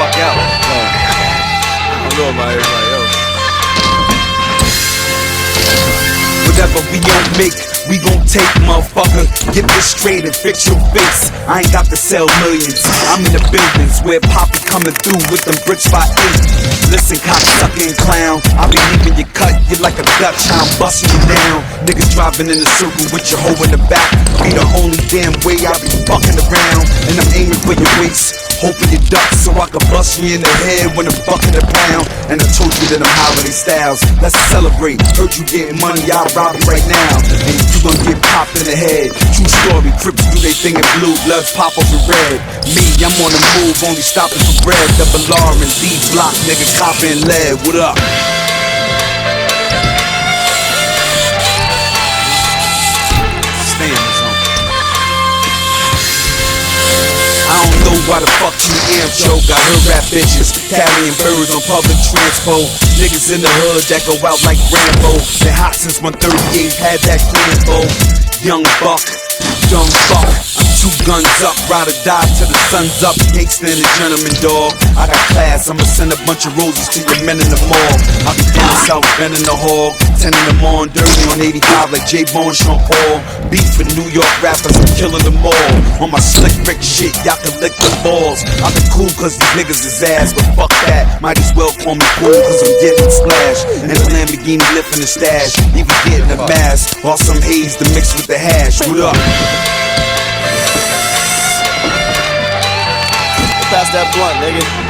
Out. I don't know about everybody else. Whatever we don't make, we gon' take, motherfucker. Get this straight and fix your face. I ain't got to sell millions. I'm in the buildings where Poppy coming through with them bricks by 8. Listen, cocksucker and clown, I be leaving you cut. You like a Dutch, I'm busting you down. Niggas driving in a circle with your hoe in the back. Be the only damn way I be fucking around. And I'm aiming for your waist, hoping you duck so I can bust you in the head when I'm bucking the pound. And I told you that I'm holiday styles. Let's celebrate. Heard you getting money, I'll rob you right now. And you gon' get popped in the head. True story, Crips do they thing in blue, bloods pop up in red. Me, I'm on the move, only stopping for bread. Double R and D block, nigga, copper and lead. What up? Stay in the zone. I don't know why the fuck you am, Joe. Got her rap bitches carrying birds on public transport. Niggas in the hood that go out like Rambo. Been hot since 138, had that Clambo. Young buck, dumb fuck. I'm 2 guns up, ride or die till the sun's up. Can't stand a gentleman, dog. I got class, I'ma send a bunch of roses to your men in the mall. I be down south, been in the hall, tending them on dirty on 85 like J-Bone, Sean Paul. Beef with New York rappers, I'm killing them all. On my slick Rick shit, y'all can lick the balls. I been cool cause these niggas is ass, but fuck that. Might as well call me cool cause I'm getting splashed. And the Lamborghini lifting the stash, even getting a mask. Or some haze to mix with the hash. What up? Pass that blunt, nigga.